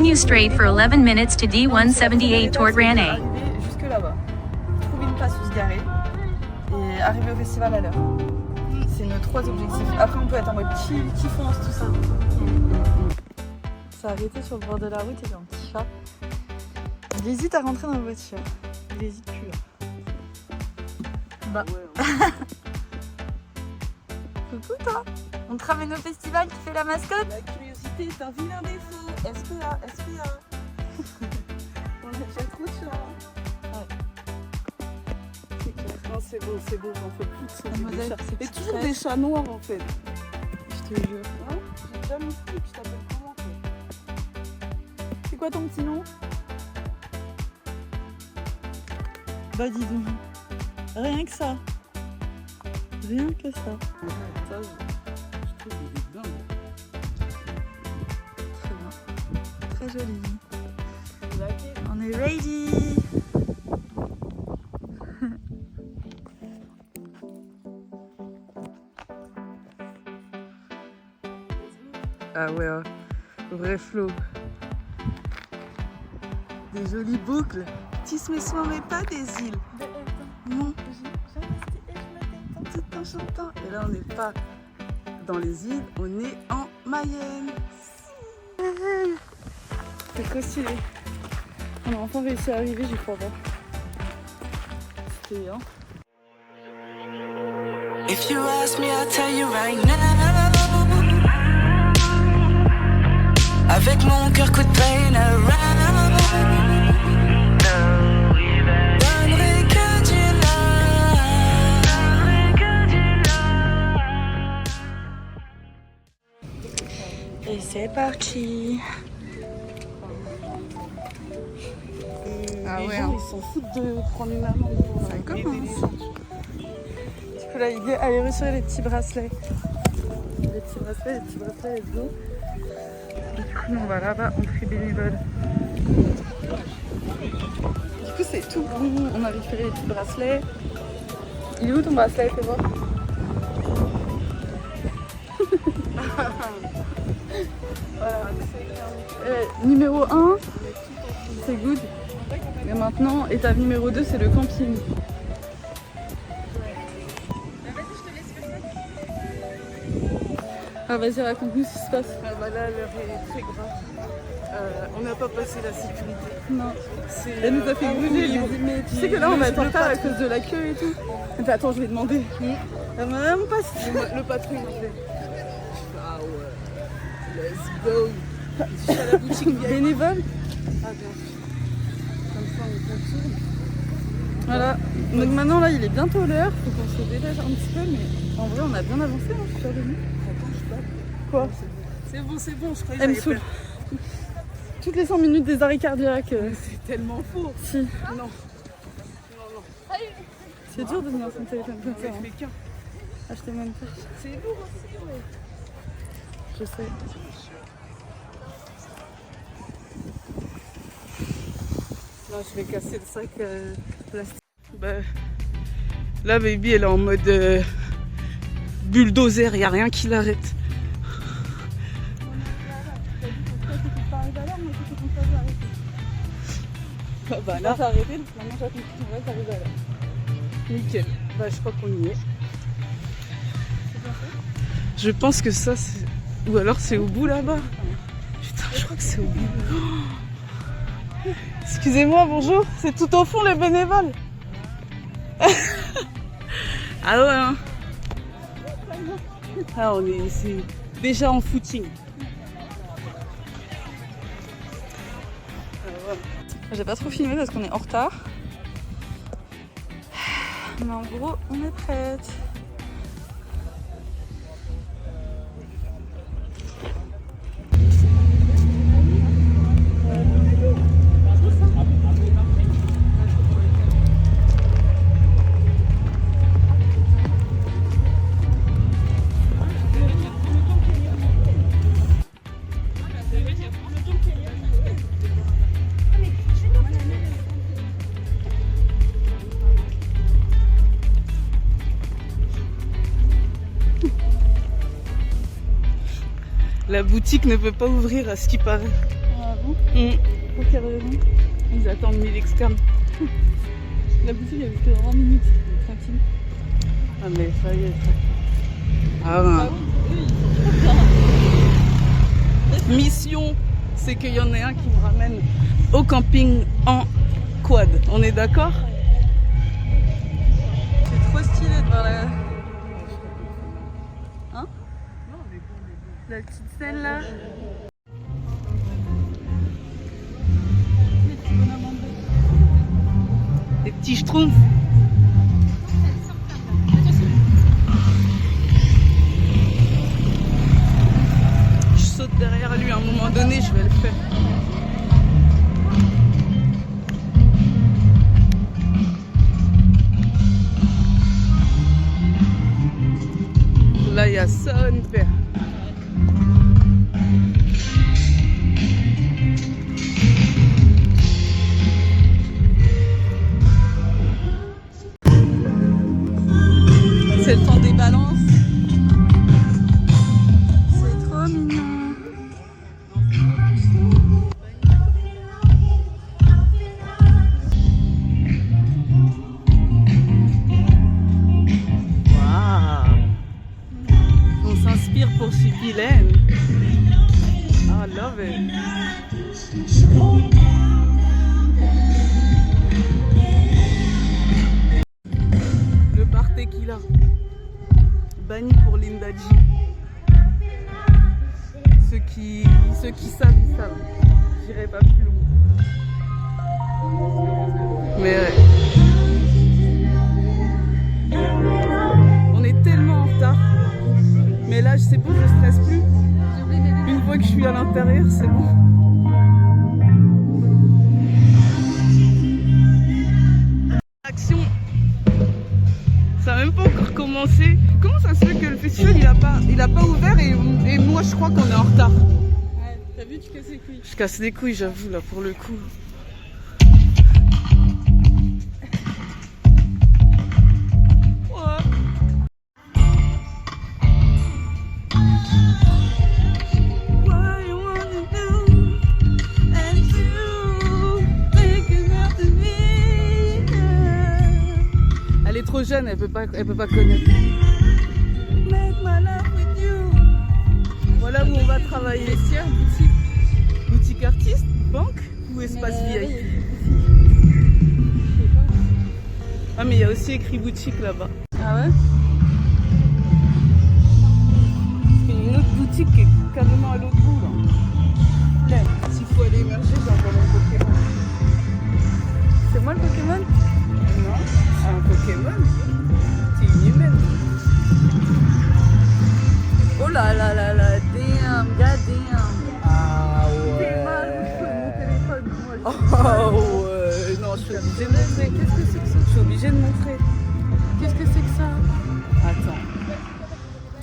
Continue straight for 11 minutes to D178 toward Ranay. Arriver jusque là-bas. Trouver une place où se garer et arriver au festival à l'heure. C'est nos 3 objectifs. Après, on peut être en mode chill, kiffance, tout ça. On s'est arrêté sur le bord de la route et il y a un petit chat. Il hésite à rentrer dans la voiture. Il hésite plus là. Bah. Coucou toi. On te ramène au festival, tu fais la mascotte. La curiosité est un vilain défaut. SPA, SPA. On a déjà trop de chats. Ouais. C'est clair. Non, c'est beau, j'en fais plus de ça. Des chats. Et toujours des chats noirs en fait. Je te jure. Hein, j'ai déjà mis ce truc, je t'appelle comment toi? C'est quoi ton petit nom? Bah dis donc. Rien que ça. Rien que ça. Ça, je trouve qu'il est dingue. Très bien. Très joli. On est ready. Ah ouais, vrai flow. Des jolies boucles. Tis mes soins mais pas des îles. Non. Tout en chantant. Et là on n'est pas dans les îles, on est en Mayenne. C'est trop stylé. On a enfin réussi à arriver, j'y crois pas. C'était hein. If you ask me, I'll tell you right now. Avec mon cœur coup de peine around. Donnerai que du love. Et c'est parti. Ah ouais, gens, ils s'en foutent de prendre une amende pour ça commence. Du coup là, il dit allez retirer les petits bracelets. Les petits bracelets, let's go. Du coup, nous on va là-bas, on fait bénévole. Du coup, c'est tout bon. On a récupéré les petits bracelets. Il est où ton bracelet, fais voir. Voilà. Numéro 1, c'est good. Et maintenant, étape numéro 2, c'est le camping. Ah vas-y, raconte-nous ce qui se passe. Ah bah là, l'heure est très grave. On n'a pas passé la sécurité. Non. Elle nous a fait bouger. Mais tu sais que là, on va être en retard à cause de la queue et tout. Elle fait attends, je vais demander. Madame passe. Le patron, il m'a fait. Ah ouais. Let's go. Je suis à la boutique bénévole. Ah bien. Comme ça, on contourne. Voilà. Donc maintenant, là, il est bientôt l'heure. Faut qu'on se délège un petit peu, mais en vrai, on a bien avancé. Hein, je suis sûre de nous. Attends, je tape. Quoi? C'est bon, je crois que elle me saoule. Toutes les 100 minutes des arrêts cardiaques. C'est tellement faux. Si. Non. C'est dur de venir sans téléphone comme ça. Avec qu'un. Acheter même pas. C'est lourd aussi, ouais. Je sais. Non, je vais casser le sac plastique. Bah, là, baby, elle est en mode bulldozer, il n'y a rien qui l'arrête. Ah bah là, t'as arrêté, donc maintenant j'attends que tu restes arriver à l'heure. Nickel. Bah, je crois qu'on y est. Je pense que ça, c'est. Ou alors c'est au bout là-bas. Putain, je crois que c'est au bout. Oh. Excusez-moi, bonjour. C'est tout au fond les bénévoles. Ah ouais, hein. Ah, c'est déjà en footing. J'ai pas trop filmé parce qu'on est en retard. Mais en gros, on est prête. La boutique ne peut pas ouvrir à ce qui paraît. Ah bon? Pour quelle raison? Ils attendent 1000 excams. La boutique elle fait 20 minutes, tranquille. Ah mais ça y est. Ah ben. Mission, c'est qu'il y en ait un qui me ramène au camping en quad. On est d'accord? C'est trop stylé de voir la... Hein? La petite scène là. Les petits bonhommes en bleu. Des petits schtroumpfs. Je saute derrière lui à un moment donné, je vais le faire. Là, il y a son père. C'est le temps des balances. C'est trop mignon. Waouh. On s'inspire pour Chipilène. I love it. Le bar tequila. Banni pour Linda G. Ceux qui savent, ils savent. J'irai pas plus loin. Mais ouais. On est tellement en retard. Mais là, c'est bon, je stresse plus. Une fois que je suis à l'intérieur, c'est bon. Action. Ça n'a même pas encore commencé. Comment ça se fait que le festival il a pas ouvert et moi je crois qu'on est en retard. Ouais, t'as vu, tu casses les couilles. Je casse les couilles, j'avoue, là, pour le coup. Ouais. What you wanna do and you thinking of me. Elle est trop jeune, elle peut pas connaître. Make my life with you. Voilà où on va travailler. Vestiaire, boutique. Boutique artiste, banque ou espace VIP? Ah mais il y a aussi écrit boutique là-bas. Ah ouais? Parce qu'il y a une autre boutique qui est carrément à l'autre bout là. S'il faut aller émerger, j'envoie mon Pokémon. C'est moi le Pokémon? Non, un Pokémon, c'est une humaine. Oh là là là là, damn, god damn. Ah C'est mal, je peux mon téléphone. Moi, je suis Oh ouais, non, je suis obligée de montrer. Qu'est-ce que c'est que ça? Je suis obligée de montrer. Qu'est-ce que c'est que ça? Attends.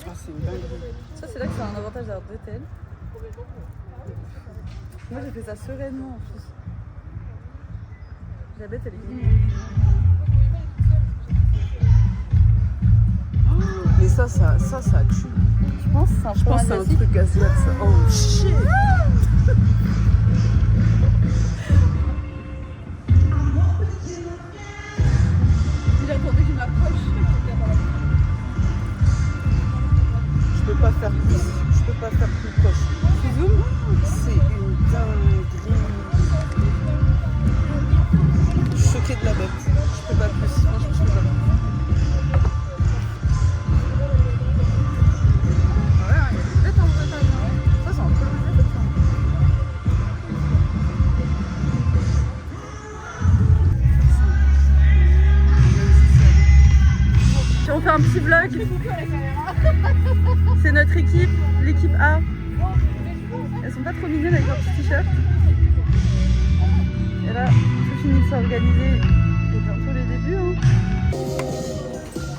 Ah, c'est une dinguerie. Ça, c'est là que c'est un avantage d'avoir deux tels. Moi, j'ai fait ça sereinement en plus. La bête, elle est vieille. Mais ça tue. Je pense que c'est un Je pense que c'est un truc asiatique ça. Oh shit. Il attendait qu'il m'approche. Je peux pas faire plus. Je peux pas faire plus proche. Tu zoomes? C'est une dinguerie. Je suis choquée de la bête. Je peux pas plus. Franchement, je peux pas plus. On fait un petit vlog. C'est notre équipe, l'équipe A. Elles sont pas trop mignonnes avec leurs petits t-shirts. Et là, tout finit de s'organiser. Et bientôt les débuts. Hein.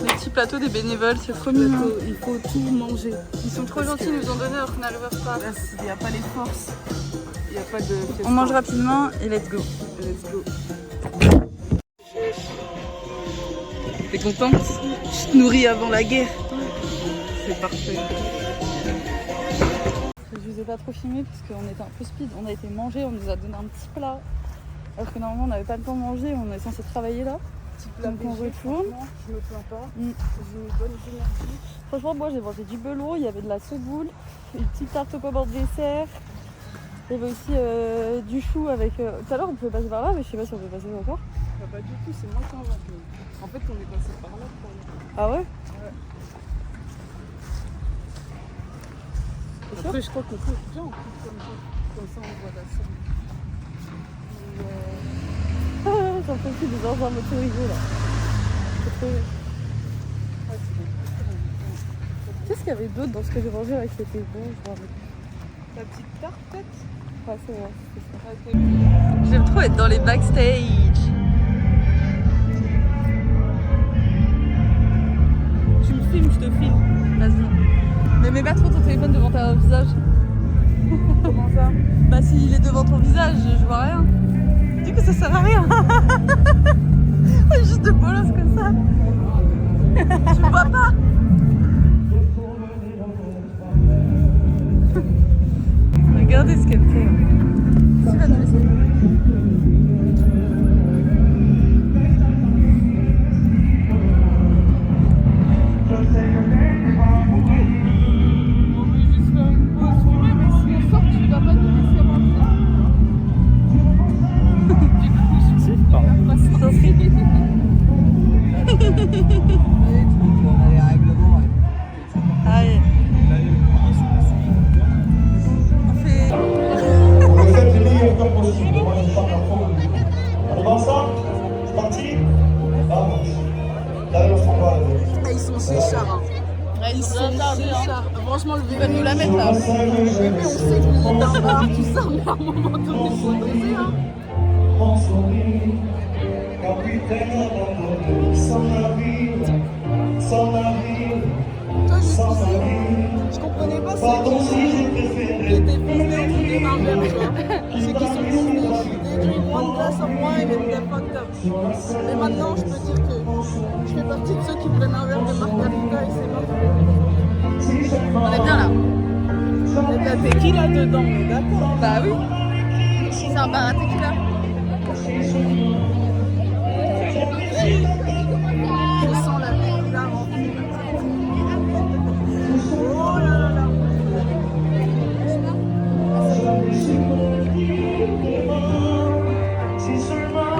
Les petits plateaux des bénévoles, c'est trop mignon. Il faut tout manger. Ils sont trop gentils, ils nous ont donné leur Knallover Star. Là, il n'y a pas les forces. Il n'y a pas de... On mange rapidement et let's go. Let's go. T'es contente? Je te nourris avant la guerre. C'est parfait. J'ai juste ai pas trop filmé parce qu'on était un peu speed. On a été manger, on nous a donné un petit plat. Alors que normalement on n'avait pas le temps de manger, on est censé travailler là. Donc on retourne. Je me plains pas. Mm. J'ai une bonne énergie. Franchement, moi j'ai mangé du belot, il y avait de la semoule, une petite tarte au pomme de dessert. Il y avait aussi du chou avec. Tout à l'heure on pouvait passer par là, mais je sais pas si on peut passer encore. Bah, pas du tout, c'est moi qui invente. En fait, on est passé par là pour aller. Ah ouais? Après, je crois qu'on peut bien en plus comme ça on voit la scène. J'en peux plus des engins motorisés là. C'est trop bien. Qu'est-ce qu'il y avait d'autre dans ce que j'ai mangé là qui était bon? Je me rappelle. La petite tarte peut-être. Ouais, c'est vrai, c'est ça. J'aime trop être dans les backstage. Tu me filmes, je te filme. Vas-y. Mais mets pas trop ton téléphone devant ton visage. Comment ça? Bah s'il est devant ton visage, je vois rien. Du coup ça sert à rien. Juste de bolos comme ça. Tu me vois pas. Regardez ce qu'elle fait. Tu vas nous laisser. Allez. On essaie de lire comme possible. Moi, je sens la faute. On est ensemble? C'est parti? Vamos. Dale los tambores. Ils sont chéchards. Ils sont chéchards. Franchement, le vélo nous la mettre là. Oui, mais on sait que vous êtes un bar, tout ça, mais à un moment donné, il faut doser. Hein. Mon sourire, capitaine abandonné, sans navire, sans navire, Toi, sans navire. je comprenais pas Pardon ceux si j'ai qui préféré. étaient posés au bout des mains vers toi. Ceux qui sont posés, they drink one glass of wine and they're fucked up. Mais maintenant, je peux dire que je fais partie de ceux qui prennent un verre de margarita et c'est mort. On est bien là. Il y a de la tequila dedans, on est d'accord. Bah oui. C'est un bar à tequila. Je sens la tequila remplie. Oh là là là. Si seulement.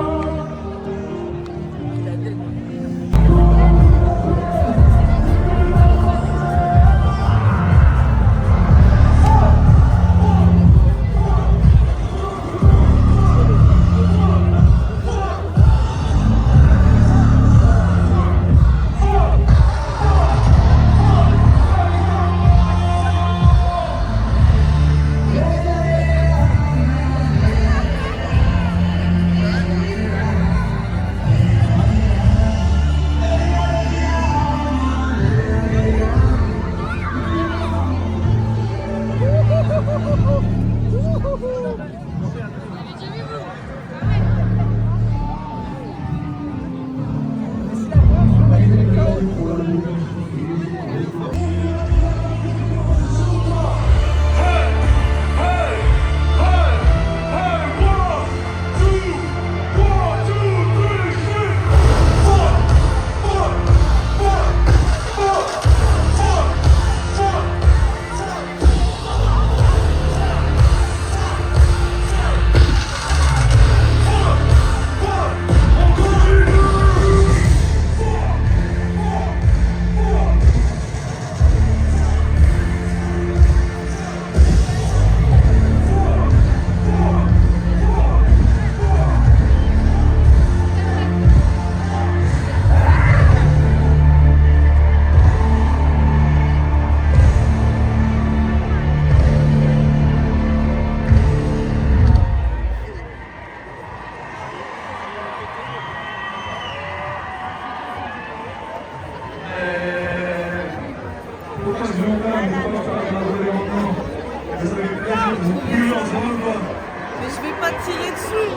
Mais je vais pas tirer dessus.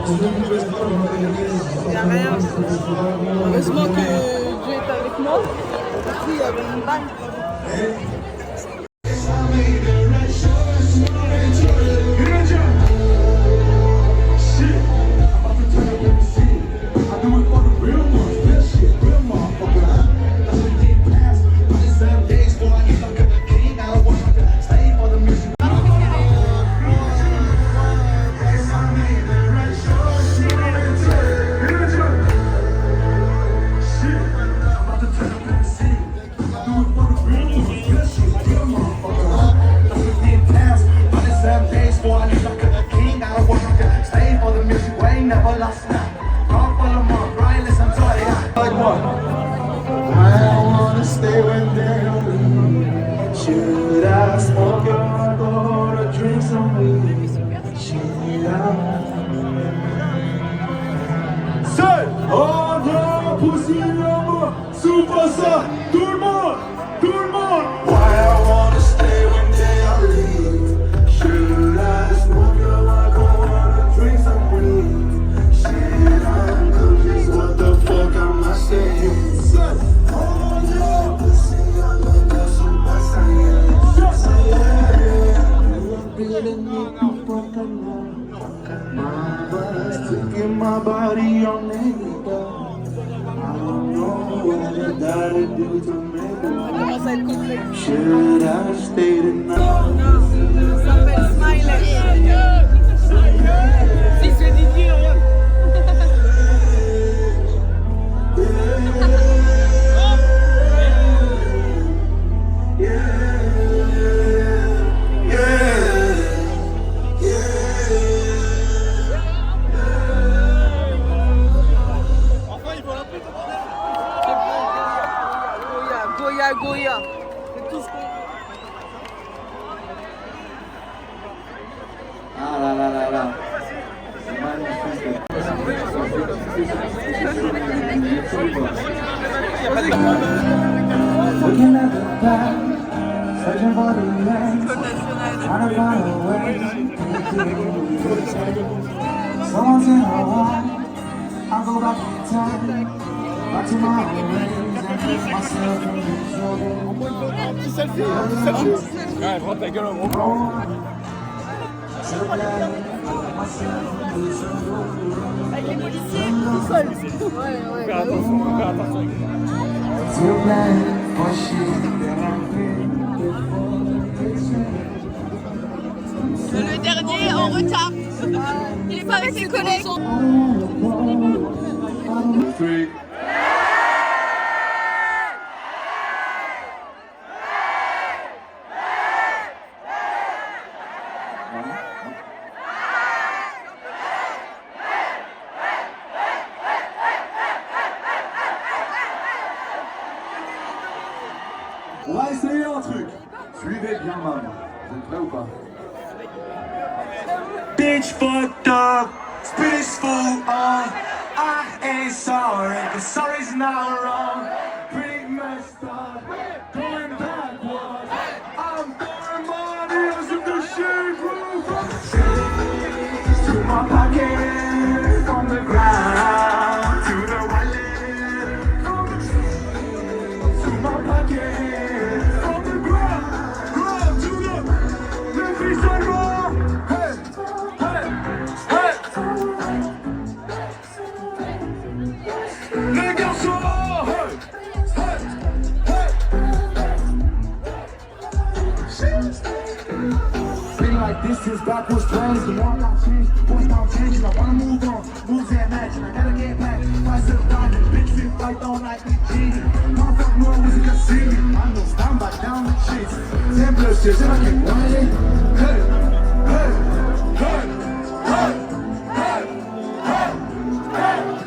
Il n'y a rien. Heureusement que Dieu est avec moi. Parce qu'il y avait une balle. commence à être complexe. Should I stay tonight? Ça s'appelle Smiley. Si c'est Didier, regarde. Goya, Goya. C'est tout ce qu'on veut. Ah là là là là. C'est magnifique. Looking at the back, searching for the lens, trying to find a way. Someone's in her wall, I'll go back in time, back to my own ways, and make myself enjoy. Ouais, prends ta gueule en gros. Avec les policiers, tout seul. Ouais. Faire attention, faire attention. Too bad for shit that I Le dernier en retard. Il est pas avec ses collègues. feel. On va essayer un truc. Suivez bien maman. Vous êtes prêts ou pas? Bitch fucked up, spit full on. I ain't sorry, cause sorry's not wrong. Pretty messed up, going backwards. I'm throwing money in the shade room. From the trees to my pocket, from the ground to the wallet. From the trees to my pocket, from the ground to the piece of rock. Hey, hey, hey. Les garçons, hey, hey, hey. Been like this since backwards plans. The more I change, the more I'm changing. I wanna move on, moves and matching. I gotta get back. Price of the diamond, bitch, fit fight all night with Genie. My fuck no one can see me. I know stand by down the cheese. 10 plus years and I keep running. Hey, hey, hey, hey, hey, hey, hey.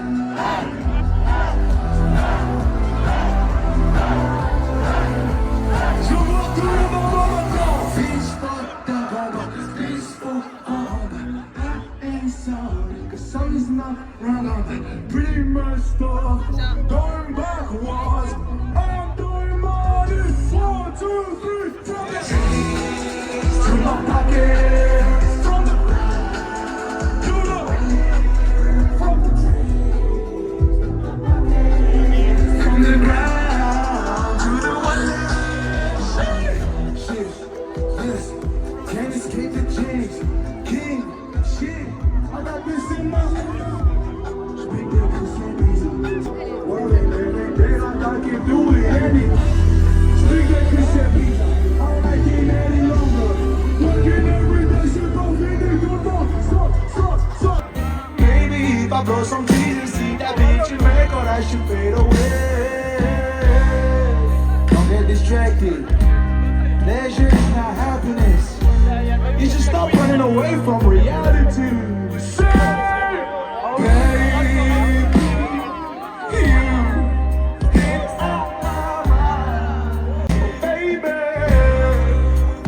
Je vois tout le monde maintenant. Bitch fucked up, I got this peaceful home. I ain't sorry, cause something's not wrong. I'm pretty messed up, going backwards. I'm doing more than 1, 2, 3, from the trees to my pocket, from the ground to the, from the trees, from the ground to the wallet. Shit, yes, can't escape the change. King, shit, I got this in my speak that Christian word ain't dead, I can do it any. Speak that Christian I don't like it any longer. Working every day, shit don't fit in your mouth. Stop. Baby, if I blow some trees and see that bitch you make, all that shit fade away. Don't get distracted. Pleasure is not happiness. You should stop running away from reality. Say, baby, you hit on my mind. Baby,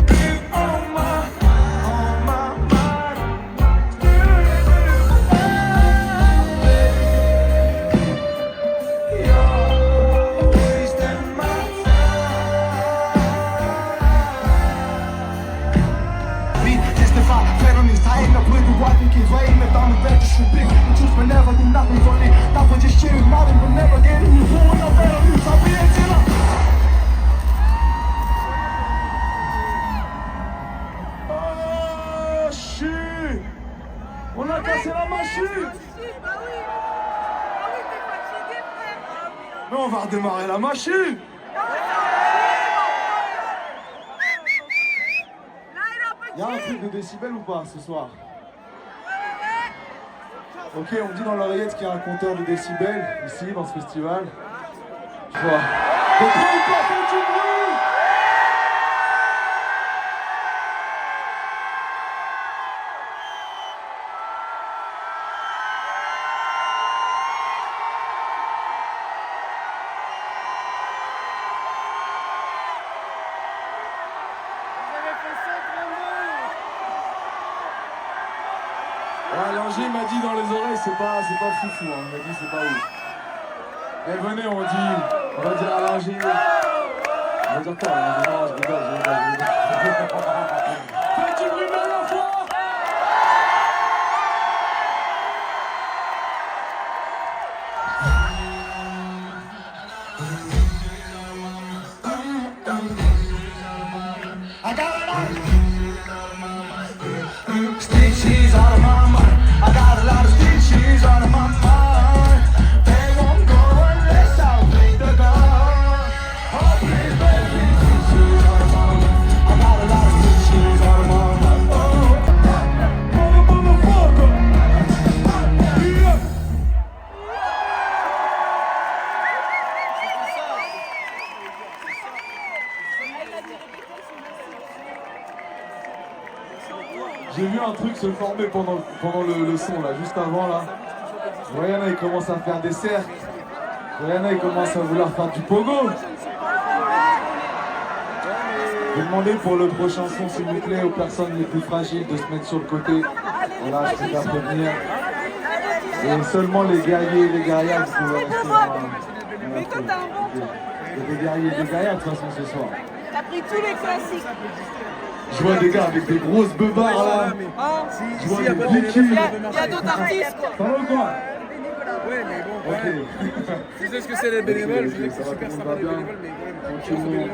it's on my mind. You're wasting my testify, fed on his tight, I put the watching kids waiting on the bed, just big. The truth will never do nothing for me. That was just shit, nothing will never get in you. When I'm better, you stop being chiller. Oh shit! On a cassé la machine! Bah oui. Ah oui, t'es fatigué, frère. Mais on va redémarrer la machine! truc de décibels ou pas ce soir? Ok, on me dit dans l'oreillette qu'il y a un compteur de décibels ici dans ce festival. Je vois. T'es prêt ou pas? Faites du bruit! Ouais, l'ingé m'a dit dans les oreilles, c'est pas foufou, hein. Il m'a dit c'est pas ouf. Eh venez, on va dire à l'ingé. On va dire quoi? Non, je rigole. Faites du bruit à la fois! I got a lot of stitches out of my mind. I got a lot of stitches out of my mind. They won't go unless I play the gun. Oh, please, baby, stitches out of my mind. I got a lot of stitches out of my mind. Oh, motherfucker. Yeah. J'ai vu un truc se former pendant le son là, juste avant là. Rihanna il commence à faire des cercles. Rihanna il commence à vouloir faire du pogo. Je vais demander pour le prochain son s'il vous plaît aux personnes les plus fragiles de se mettre sur le côté. Voilà, je préfère prévenir. Et seulement les guerriers et les guerrières qui peuvent rester. Il y a des guerriers et des guerrières de toute façon ce soir. T'as pris tous les classiques. Je vois des gars avec des grosses beubards là. Je vois des Blicky. Il y a d'autres artistes. Ça va ou quoi? Ouais, mais bon, Ok. je sais ce que c'est les bénévoles, je sais que Ça c'est va, super tout le sympa monde les va bien. bénévoles, mais Tranquillement.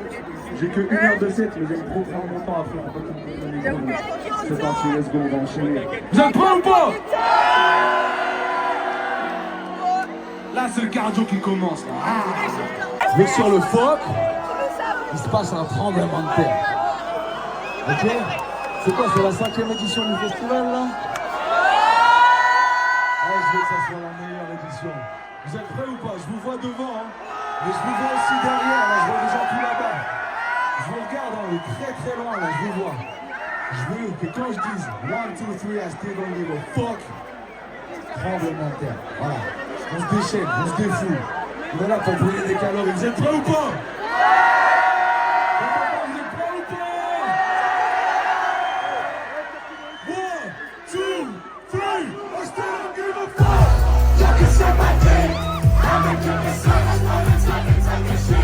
J'ai que 1 heure de set, mais j'aime trop prendre mon temps à faire. Faut pas qu'il me prenne le micro. C'est parti, let's go, on va enchaîner. Vous êtes prêts ou pas? Là, c'est le cardio qui commence. Je vais sur le phoque. Il se passe un tremblement de terre. Ok? C'est quoi? C'est la 5e édition du festival là? Ouais, je veux que ça soit la meilleure édition. Vous êtes prêts ou pas? Je vous vois devant, hein. Mais je vous vois aussi derrière, là, je vois des gens tout là-bas. Je vous regarde, hein, très très loin là, je vous vois. Je veux que quand je dise 1, 2, 3, I still don't give a fuck, tremblement de terre. Voilà. On se déchaîne, on se défoule. On est là pour brûler des calories. Vous êtes prêts ou pas? Vous êtes prêts ou pas? 1, 2, 3, I still don't give a fuck. Y'all can suck my dick. I'ma keep it sick. I'm talking shit. I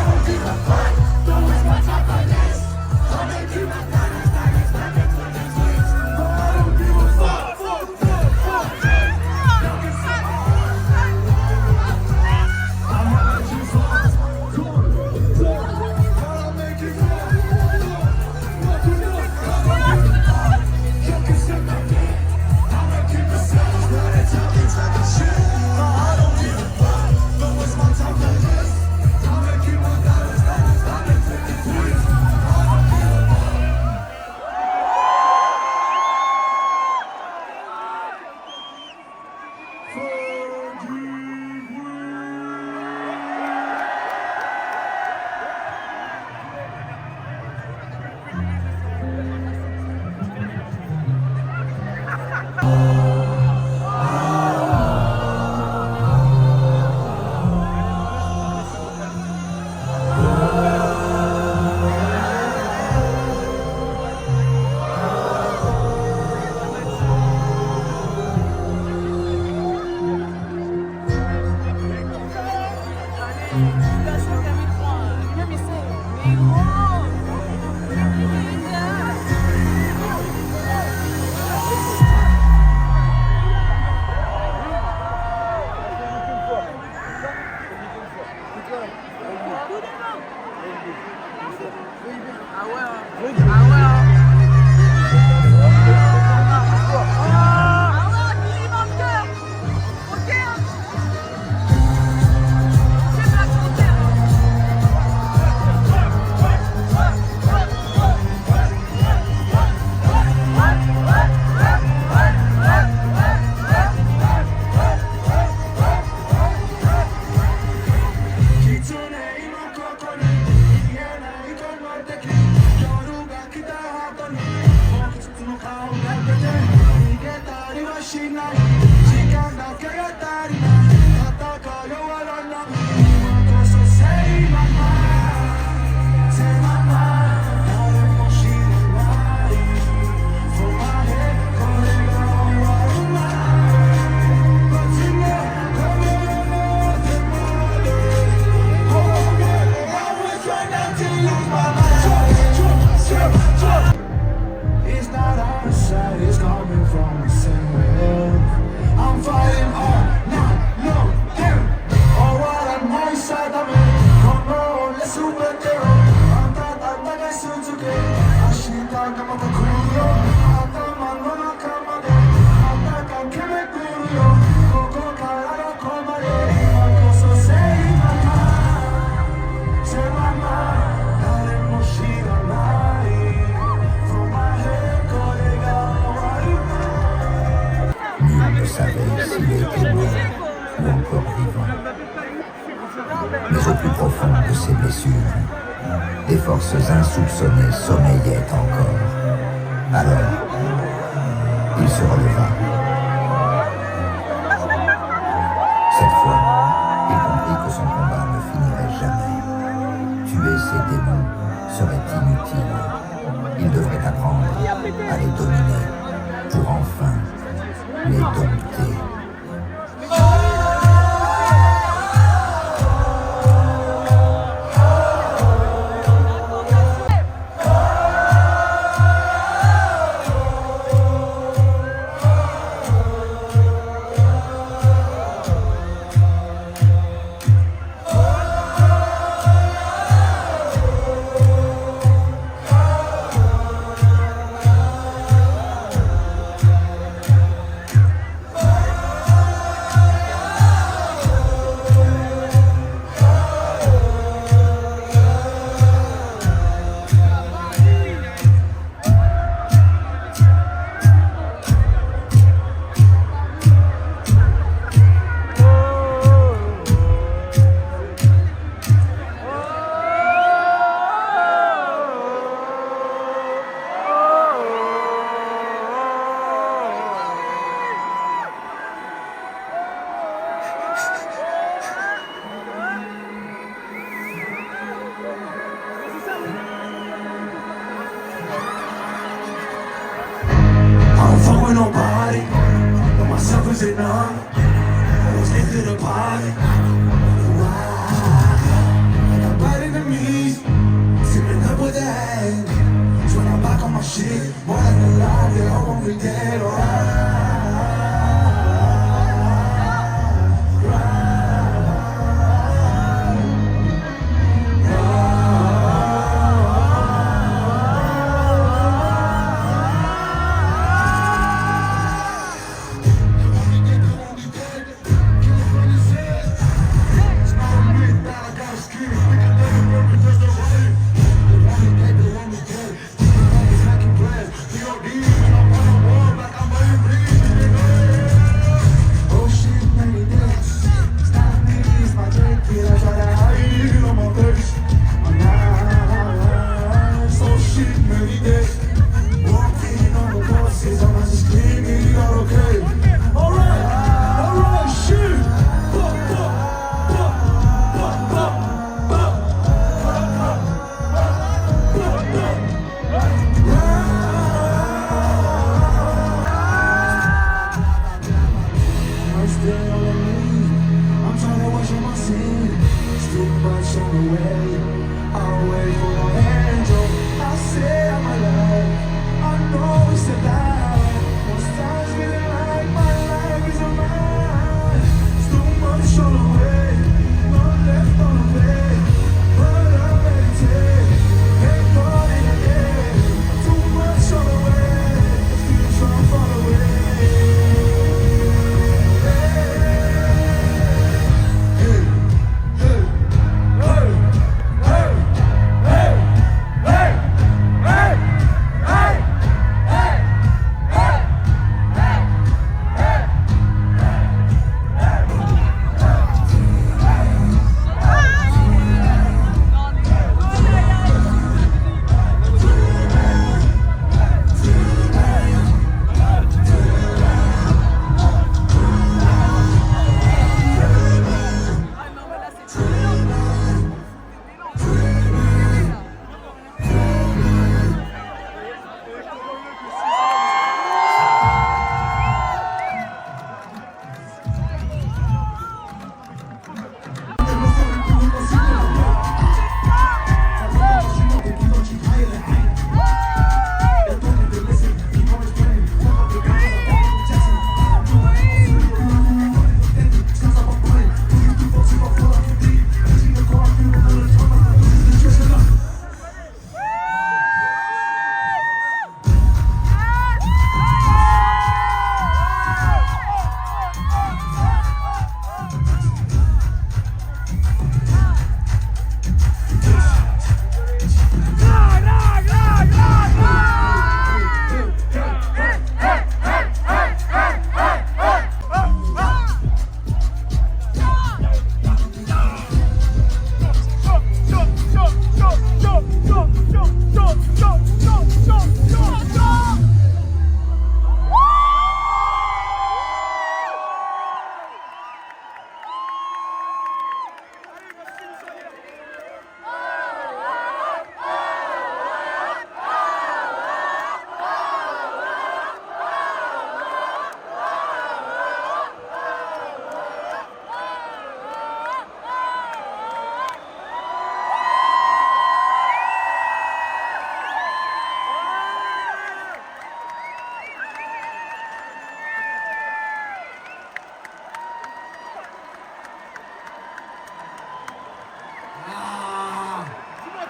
don't give a fuck. Don't waste my time for this. I'ma keep my diamonds, diamonds, diamonds, diamonds, diamonds. I don't give a fuck. Fuck, fuck, fuck. Y'all can suck my dick. I'ma let you fuck. I'll make it fuck. Y'all can suck my dick. I'ma keep it sick. Now they're talking shit. I don't give a fuck. Don't waste my time for this. I'ma keep my diamonds, diamonds, diamonds, diamonds, diamonds. I don't give a fuck. It's not out of sight, it's coming from the center. I'm fighting hard, not no him. Oh, what a nice side of it. Come on, let's super hero. I'm not a Suzuki. I should talk about the cool. I'm not my mama, come on. I'm not a chemical. Coco, Carado, come on. I'm so say my mind. Say my mind. Not in Moshida, Nul ne savait s'il était mort ou encore vivant. Mais au plus profond de ses blessures, des forces insoupçonnées sommeillaient encore. Alors, il se releva. Cette fois, il comprit que son combat ne finirait jamais. Tuer ses démons serait inutile. Il devrait apprendre à les dominer pour enfin les dompter. With nobody, but myself is enough. I was late to the party. I got bad enemies, teaming up with the hand. So when I'm back on my shit, more than a lie, they all want me dead, alright.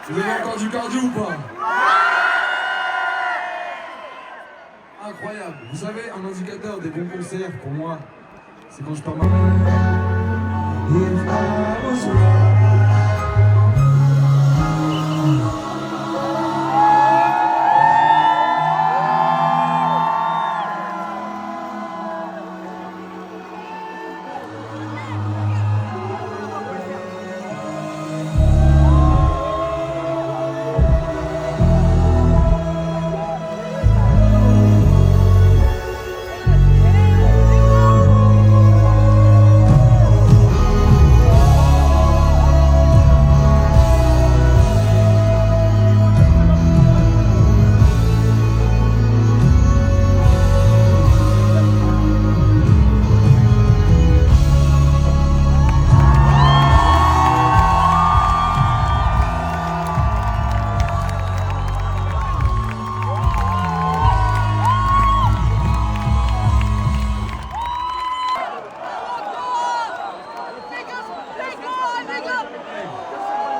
Vous avez encore du cardio ou pas? Incroyable. Vous savez, un indicateur des bons concerts, pour moi, c'est quand je pars ma...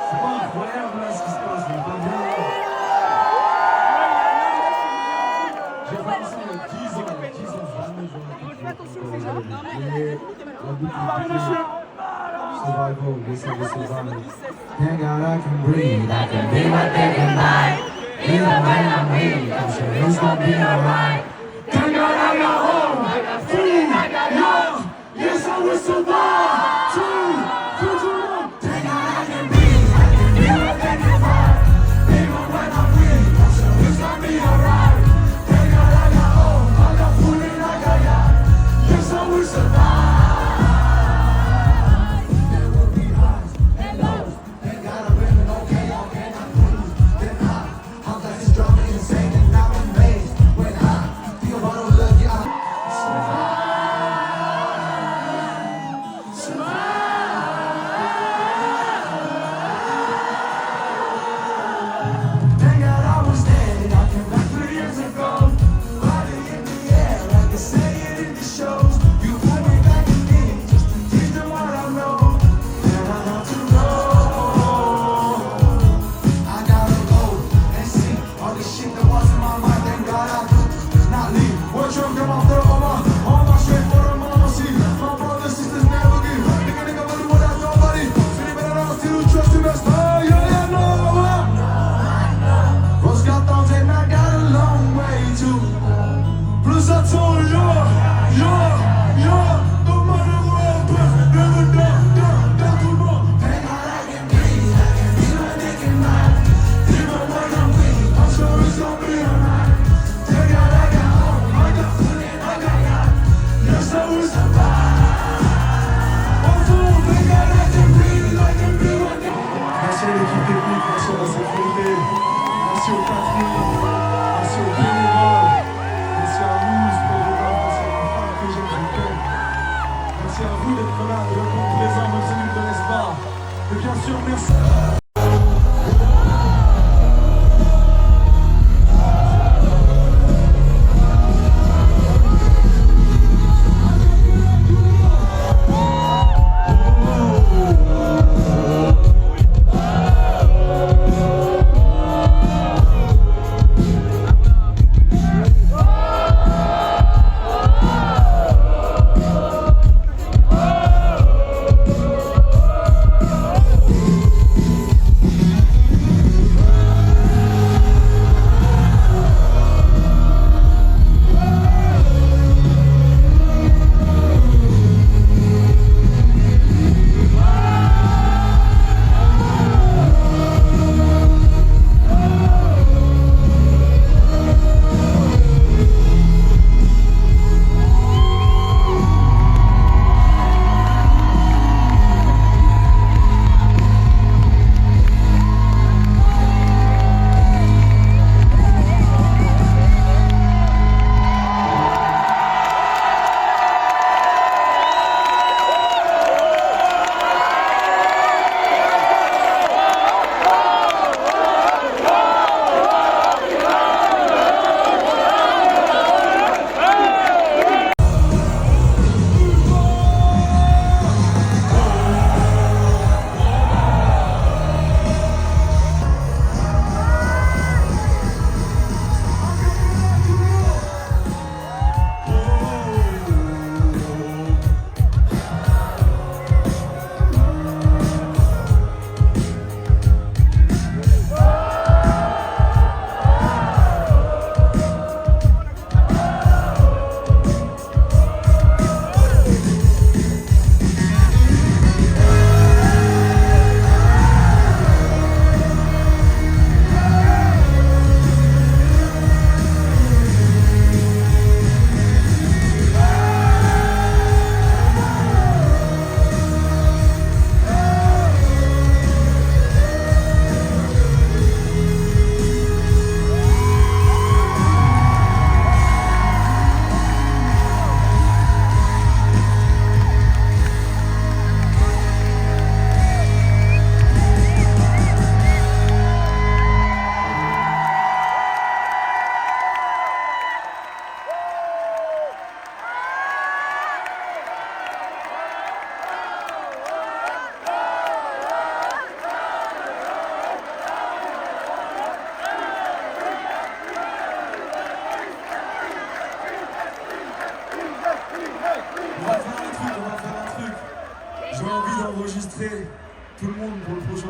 C'est pas incroyable là ce qui se passe, on est pas bien. J'ai fait ça il y a 10 ans, jamais Survival, listen, thank God I can breathe, I can be what they can buy. Even when I'm weak, I'm sure it's gonna be alright. Thank God I got home, I got food, yeah, yes I will survive. True, thank God I can breathe, I can be what they can buy. Even when I'm weak, I'm sure it's gonna be alright. Thank God I got home, I got food and I got yacht. Yes I will survive.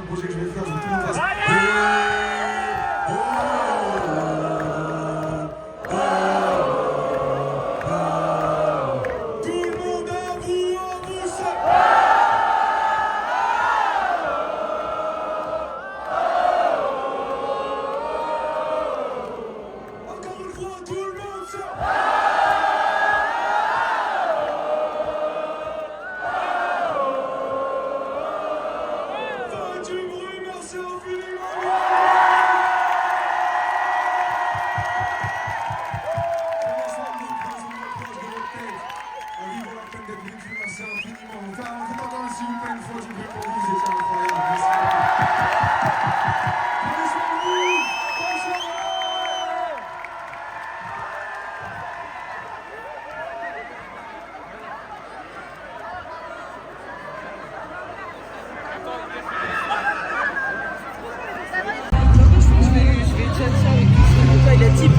projet que je vais faire, je veux que tout le monde fasse.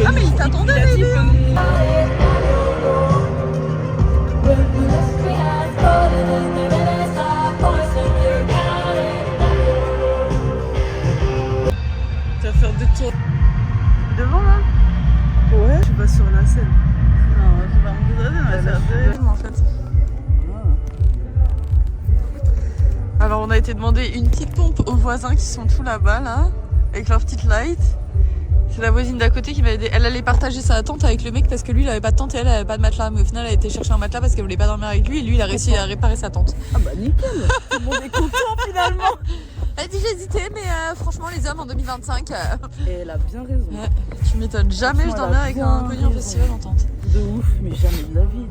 Ah mais il t'attendait bébé. Tu vas faire 2 tours. Devant là? Ouais. Tu vas sur la scène. Non, je vais pas me dégrader, on va faire 2 en fait. Alors on a été demander une petite pompe aux voisins qui sont tous là-bas là, avec leur petite light. C'est la voisine d'à côté qui m'a aidé. Elle allait partager sa tente avec le mec parce que lui il avait pas de tente et elle avait pas de matelas. Mais au final elle a été chercher un matelas parce qu'elle voulait pas dormir avec lui et lui il a réussi à réparer sa tente. Ah bah nickel. Tout le monde est content finalement. Elle dit j'ai hésité mais franchement les hommes en 2025... Et elle a bien raison. Ouais, tu m'étonnes, jamais je dormirais avec un inconnu en festival en tente. De ouf, mais jamais de la vie.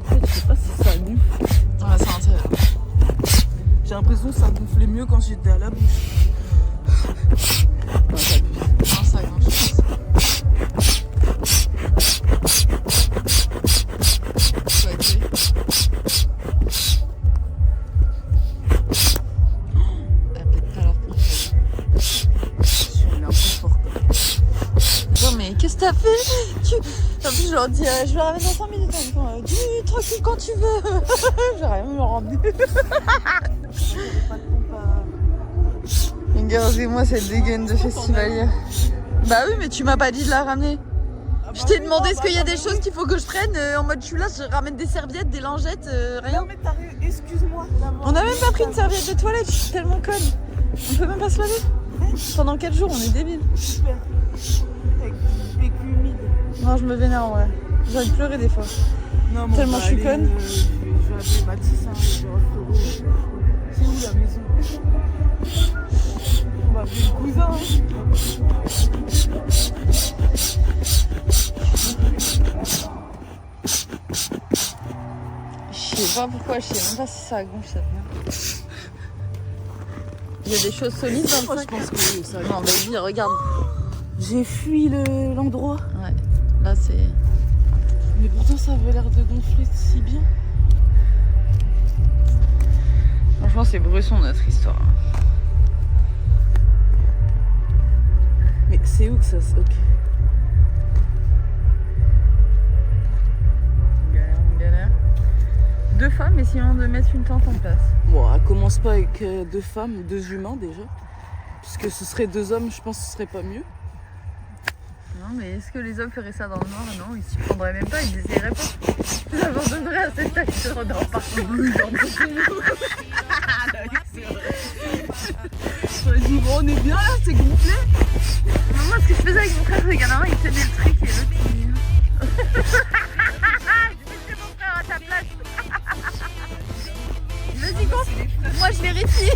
En fait, je sais pas si ça gonfle. Ouais, c'est intéressant. J'ai l'impression que ça gonflait mieux quand j'étais à la bouche. Non, ça grand chose. Non mais qu'est-ce que t'as fait? En plus je leur dis je vais ramène dans 5 minutes. Dis tranquille quand tu veux. J'ai rien me rendu. Regardez-moi cette dégaine de festivalière. Bah oui mais tu m'as pas dit de la ramener. Je t'ai demandé est-ce qu'il y a des choses qu'il faut que je prenne en mode je suis là, je ramène des serviettes, des lingettes, rien. Non mais excuse-moi. On a même pas pris une serviette de toilette, je suis tellement conne. On peut même pas se laver. Pendant 4 jours on est débiles. Super. Avec du PQ humide. Non je me vénère en vrai. J'ai envie de pleurer des fois. Non, mais tellement je suis conne. Je vais appeler Mathis, je vais rester. C'est où la maison? On va appeler le cousin. Je sais pas pourquoi, je sais même pas si ça gonfle cette merde. Il y a des choses solides dans le sac. Je pense que ça. Non baby regarde. J'ai fui l'endroit. Ouais, là c'est... Mais pourtant ça avait l'air de gonfler si bien. Franchement c'est bresson notre histoire. Mais c'est où que ça... Ok. On galère. 2 femmes, essayons de mettre une tente en place. Bon, elle commence pas avec 2 femmes, 2 humains déjà. Puisque ce serait 2 hommes, je pense que ce serait pas mieux. Non mais est-ce que les hommes feraient ça dans le noir? Non, ils s'y prendraient même pas, ils essaieraient pas. Ils abandonneraient à cette tâche, ils se rendorment partout. On est bien là, c'est gonflé. Moi ce que je faisais avec mon frère, c'est qu'il y en a un, il tenait le truc et l'autre il... Je mon frère à ta place. Vas-y gonfle, moi je vérifie.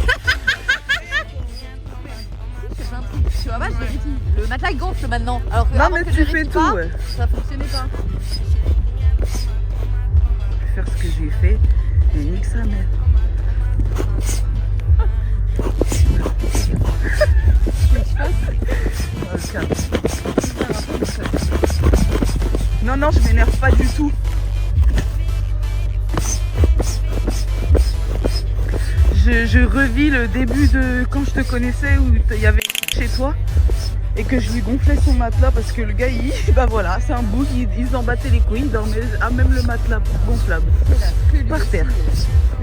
C'est plein de trucs. Tu vois pas, je vérifie. Le matelas gonfle maintenant. Alors que Non avant mais que tu je fais vérifie tout, pas, ouais. ça fonctionnait pas. Je vais faire ce que j'ai fait et nique sa mère. Non, non, je m'énerve pas du tout. Je revis le début de quand je te connaissais où il y avait chez toi. et que je lui gonflais son matelas parce que le gars, bah voilà, c'est un bouc, il s'en battait les couilles, il dormait à même le matelas gonflable, par terre.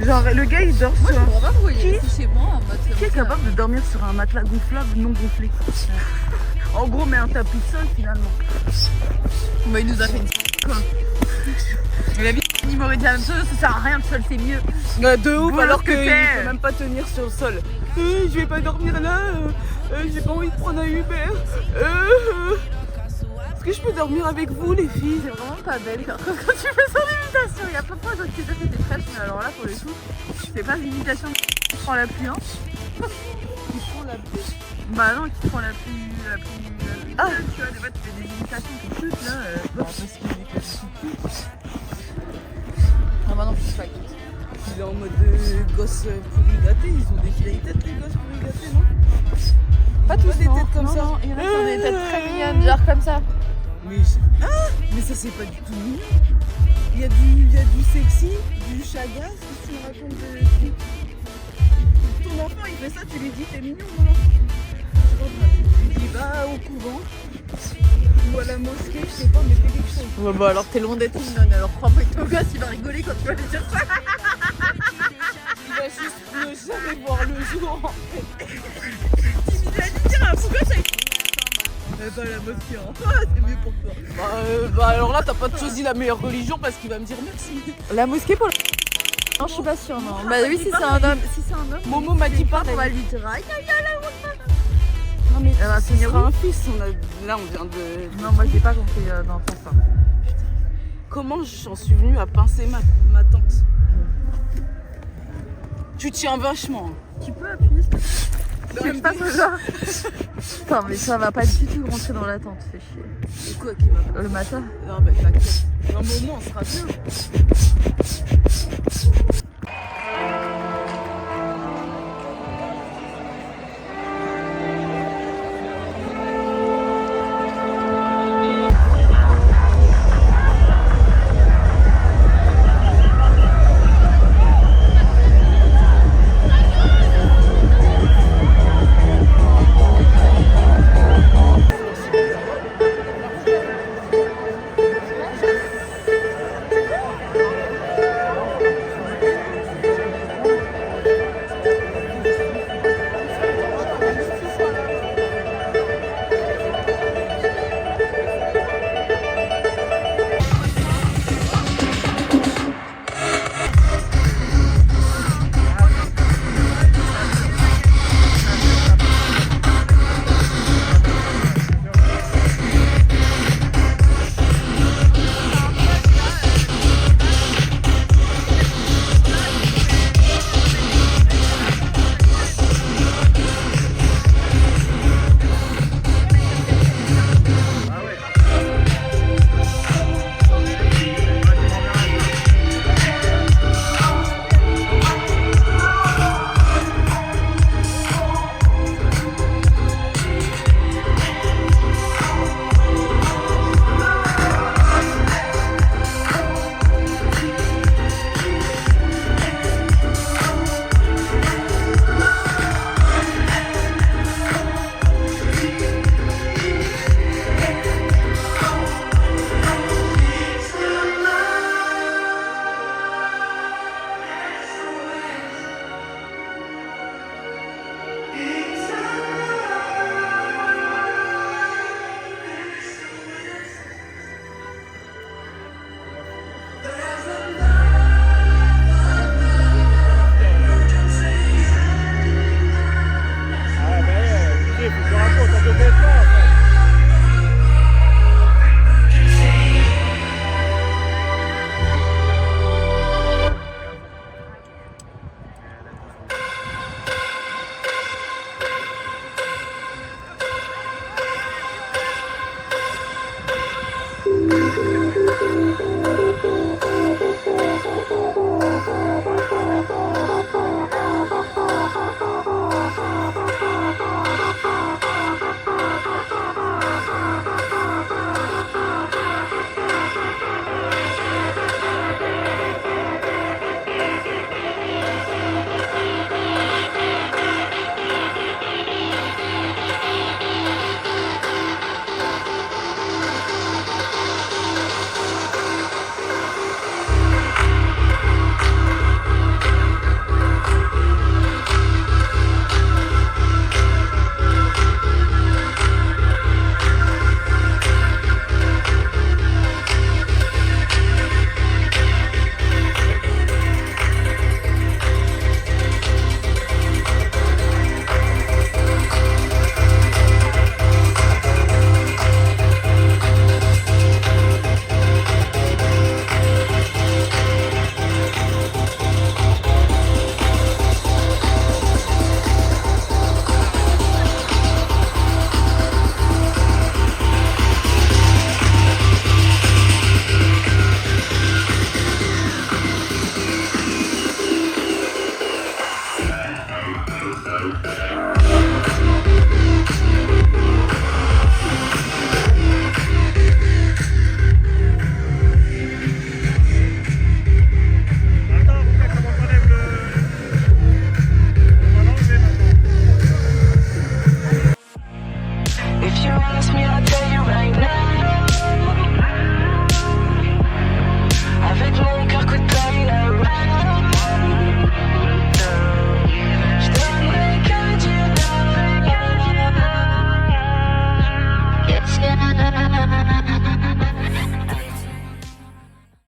Genre, le gars, il dort sur un... Qui est capable de dormir sur un matelas gonflable non gonflé? En gros, mais un tapis de sol finalement. Bah, il nous a fait une quoi. Mais la vie, il m'aurait dit la même chose, ça sert à rien, le sol c'est mieux. De ouf, Bon, alors qu'il t'es. peut même pas tenir sur le sol. Je vais pas dormir là, j'ai pas envie de prendre un Uber. Est-ce que je peux dormir avec vous les filles? C'est vraiment pas belle quand tu fais son imitation. Il y a plein de fois que tu t'es fait des fraîches, mais alors là pour le coup, tu fais pas l'imitation qui prend la pluie, hein. Qui font la bouche. Bah non, qui prend la pluie. Ah. Tu vois, des fois tu fais des imitations qui chutent là. Non, parce qu'il est que je suis plus. Ah bah non, je suis pas Il est en mode gosse pourri gâté, ils ont des vieilles têtes les gosses pourri gâtés, non? Pas tous des non. têtes comme Non, ça. non, il y en a qui ont des têtes très mignonnes, genre comme ça. Mais, mais ça c'est pas du tout mignon. Il y a du sexy, du chagas, qu'est-ce que tu me racontes de... Ton enfant il fait ça, tu lui dis t'es mignon, non? Tu dis bah au couvent ou à la mosquée, je sais pas, mais fais quelque chose. Ouais bah alors t'es loin d'être une nonne, alors crois-moi que ton gosse il va rigoler quand tu vas lui dire ça. Il va juste ne jamais voir le jour en fait. Il va lui dire pourquoi ça. Bah la mosquée, hein. C'est mieux pour toi. Bah alors là t'as pas choisi la meilleure religion parce qu'il va me dire merci. La mosquée pour le... Non, je suis pas sûre, non. Bah oui, si c'est un homme. Si c'est un homme. Momo m'a dit pas, on va lui dire. Aïe, aïe, aïe, non mais elle va ce finir sera où? un fils, là on vient de... Non, moi j'ai pas compris dans ton sens. Comment j'en suis venue à pincer ma tante? Tu tiens vachement. Tu peux appuyer j'aime pas ce genre. Putain, mais ça va pas du tout rentrer dans la tente, fais chier. Et quoi qui va? Le matin? Non bah t'inquiète. Un moment on sera bien.